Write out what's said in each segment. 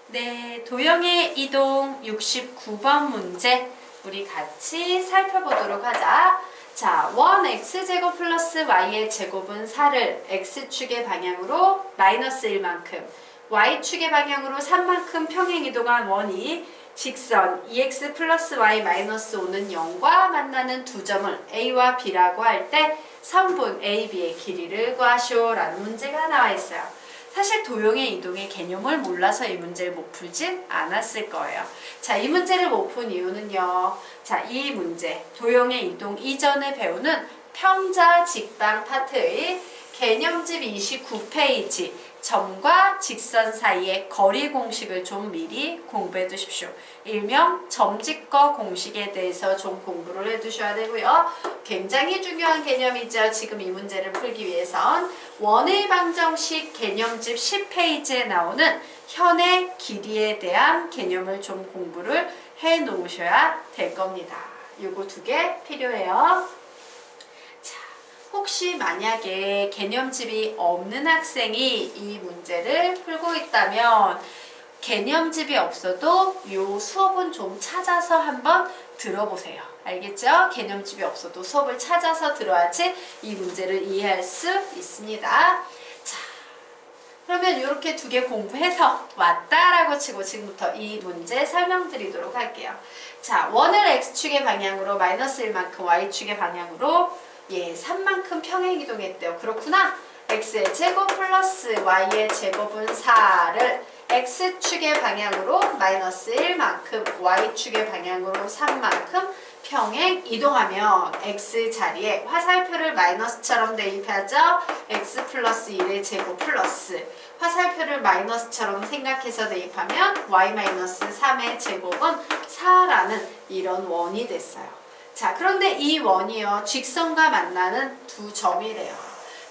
네, 도형의 이동 69번 문제 우리 같이 살펴보도록 하자. 자, 1x제곱 플러스 y의 제곱은 4를 x축의 방향으로 마이너스 1만큼 y축의 방향으로 3만큼 평행 이동한 원이 직선 2x 플러스 y 마이너스 5는 0과 만나는 두 점을 a와 b라고 할 때 선분 a, b의 길이를 구하시오 라는 문제가 나와 있어요. 사실 도형의 이동의 개념을 몰라서 이 문제를 못 풀진 않았을 거예요. 자, 이 문제를 못 푼 이유는요. 자, 이 문제, 도형의 이동 이전에 배우는 평자 직방 파트의 개념집 29페이지 점과 직선 사이의 거리 공식을 좀 미리 공부해 두십시오. 일명 점직거 공식에 대해서 좀 공부를 해 두셔야 되고요. 굉장히 중요한 개념이죠. 지금 이 문제를 풀기 위해선 원의 방정식 개념집 10페이지에 나오는 현의 길이에 대한 개념을 좀 공부를 해 놓으셔야 될 겁니다. 요거 두 개 필요해요. 혹시 만약에 개념집이 없는 학생이 이 문제를 풀고 있다면 개념집이 없어도 이 수업은 좀 찾아서 한번 들어보세요. 알겠죠? 개념집이 없어도 수업을 찾아서 들어야지 이 문제를 이해할 수 있습니다. 자, 그러면 이렇게 두 개 공부해서 왔다라고 치고 지금부터 이 문제 설명드리도록 할게요. 자, 원을 x축의 방향으로 마이너스 1만큼 y축의 방향으로 3만큼 평행 이동했대요. 그렇구나. x의 제곱 플러스 y의 제곱은 4를 x축의 방향으로 마이너스 1만큼 y축의 방향으로 3만큼 평행 이동하면 x 자리에 화살표를 마이너스처럼 대입하죠. x 플러스 1의 제곱 플러스 화살표를 마이너스처럼 생각해서 대입하면 y 마이너스 3의 제곱은 4라는 이런 원이 됐어요. 자, 그런데 이 원이요, 직선과 만나는 두 점이래요.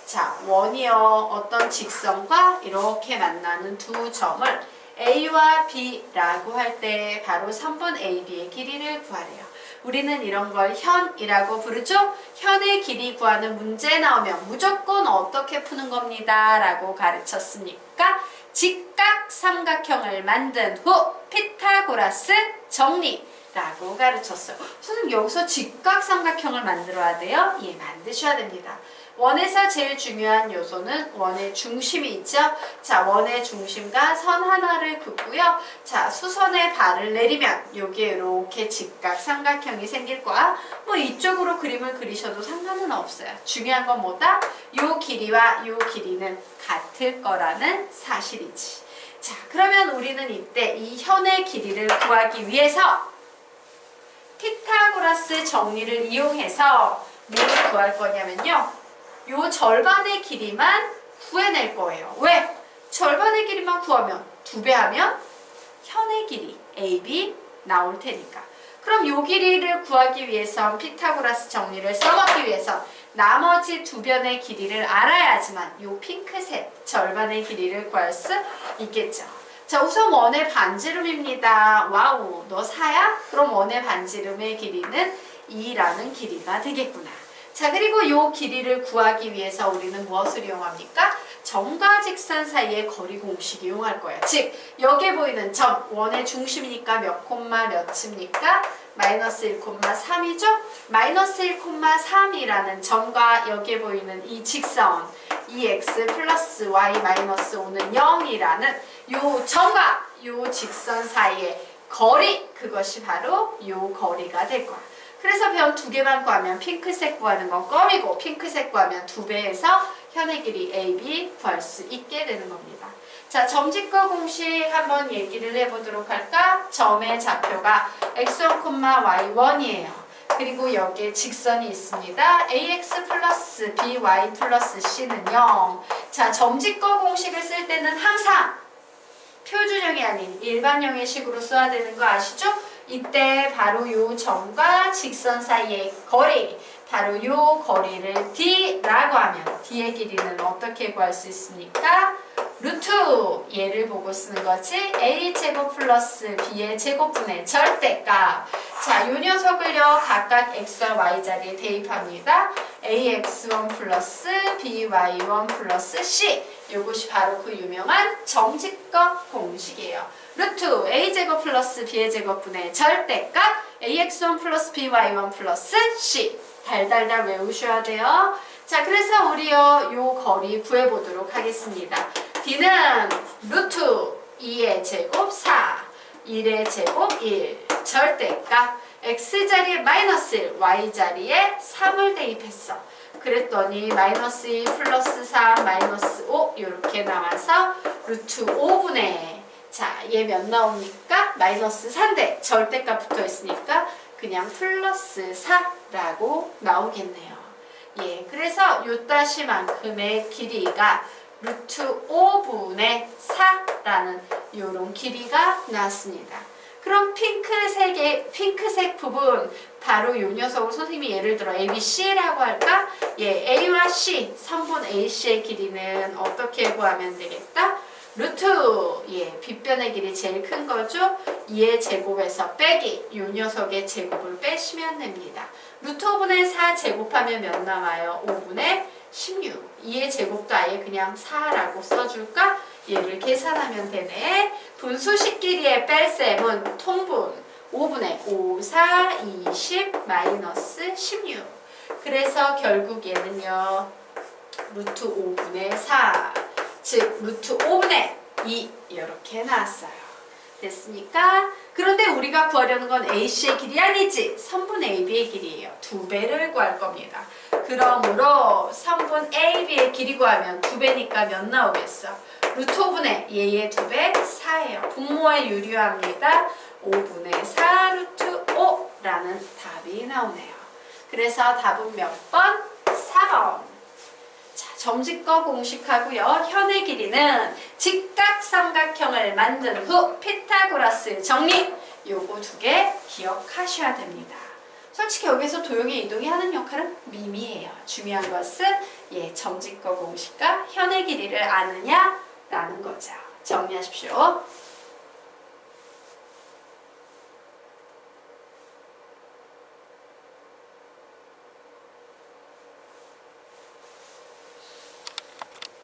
자, 원이요, 어떤 직선과 이렇게 만나는 두 점을 A와 B라고 할 때 바로 선분 AB의 길이를 구하래요. 우리는 이런 걸 현이라고 부르죠? 현의 길이 구하는 문제 나오면 무조건 어떻게 푸는 겁니다. 라고 가르쳤습니까? 직각삼각형을 만든 후 피타고라스 정리. 라고 가르쳤어요. 선생님 여기서 직각삼각형을 만들어야 돼요? 예, 만드셔야 됩니다. 원에서 제일 중요한 요소는 원의 중심이 있죠? 자, 원의 중심과 선 하나를 긋고요. 자, 수선의 발을 내리면 여기에 이렇게 직각삼각형이 생길 거야. 뭐 이쪽으로 그림을 그리셔도 상관은 없어요. 중요한 건 뭐다? 요 길이와 요 길이는 같을 거라는 사실이지. 자, 그러면 우리는 이때 이 현의 길이를 구하기 위해서 피타고라스 정리를 이용해서 뭐를 구할 거냐면요. 요 절반의 길이만 구해낼 거예요. 왜? 절반의 길이만 구하면 2배 하면 현의 길이 AB 나올 테니까. 그럼 요 길이를 구하기 위해선 피타고라스 정리를 써먹기 위해서 나머지 두 변의 길이를 알아야지만 요 핑크색 절반의 길이를 구할 수 있겠죠. 자, 우선 원의 반지름입니다. 와우, 너 4야? 그럼 원의 반지름의 길이는 2라는 길이가 되겠구나. 자, 그리고 이 길이를 구하기 위해서 우리는 무엇을 이용합니까? 점과 직선 사이의 거리 공식 이용할 거예요. 즉, 여기에 보이는 점, 원의 중심이니까 몇 콤마 몇입니까? 마이너스 1,3이죠? 마이너스 1,3이라는 점과 여기에 보이는 이 직선 2x 플러스 y 마이너스 5는 0이라는 요 점과 요 직선 사이의 거리, 그것이 바로 요 거리가 될 거야. 그래서 변 두 개만 구하면 핑크색 구하는 건 껌이고 핑크색 구하면 2배에서 현의 길이 AB 구할 수 있게 되는 겁니다. 자, 점직거 공식 한번 얘기를 해보도록 할까? 점의 좌표가 x1, y1이에요. 그리고 여기에 직선이 있습니다. ax 플러스 by 플러스 c는 0. 자, 점직거 공식을 쓸 때는 항상 표준형이 아닌 일반형의 식으로 써야 되는 거 아시죠? 이때 바로 요 점과 직선 사이의 거리, 바로 요 거리를 d라고 하면 d의 길이는 어떻게 구할 수 있습니까? 루트 얘를 보고 쓰는 거지. a제곱 플러스 b의 제곱분의 절대값. 자, 요 녀석을요 각각 x와 y 자리에 대입합니다. ax1 플러스 by1 플러스 c. 이것이 바로 그 유명한 정직거 공식이에요. 루트 a제곱 플러스 b의 제곱분의 절대값 ax1 플러스 by1 플러스 c. 달달달 외우셔야 돼요. 자, 그래서 우리요 요 거리 구해보도록 하겠습니다. d는 루트 2의 제곱 4, 1의 제곱 1, 절대값 x자리에 마이너스 1, y자리에 3을 대입했어. 그랬더니 마이너스 2 플러스 3 마이너스 5 이렇게 나와서 루트 5분의 자, 얘 몇 나옵니까? 마이너스 4인데 절대값 붙어 있으니까 그냥 플러스 4라고 나오겠네요. 예, 그래서 요따시만큼의 길이가 루트 5분의 4라는 요런 길이가 나왔습니다. 그럼 핑크색 부분 바로 요 녀석을 선생님이 예를 들어 ABC라고 할까? 예, A와 C, 선분 AC의 길이는 어떻게 구하면 되겠다? 루트, 예, 빗변의 길이 제일 큰 거죠? 2의 제곱에서 빼기, 요 녀석의 제곱을 빼시면 됩니다. 루트 5분의 4 제곱하면 몇 나와요? 5분의 16. 2의 제곱도 아예 그냥 4라고 써줄까? 얘를 계산하면 되네. 분수식 길이의 뺄셈은 통분 5분의 5, 4, 20, 마이너스 16. 그래서 결국 얘는요. 루트 5분의 4, 즉 루트 5분의 2 이렇게 나왔어요. 됐습니까? 그런데 우리가 구하려는 건 AC의 길이 아니지. 선분 AB의 길이에요. 2배를 구할 겁니다. 그러므로 선분 AB의 길이 구하면 2배니까 몇 나오겠어? 루트 5분의 얘의 2배 4예요. 분모에 유리합니다. 5분의 4 루트 5라는 답이 나오네요. 그래서 답은 몇 번? 4번. 자, 점직거 공식하고요. 현의 길이는 직각삼각형을 만든 후 피타고라스 정리. 요거 2개 기억하셔야 됩니다. 솔직히 여기서 도형의 이동이 하는 역할은 미미해요. 중요한 것은 예, 점직거 공식과 현의 길이를 아느냐라는 거죠. 정리하십시오.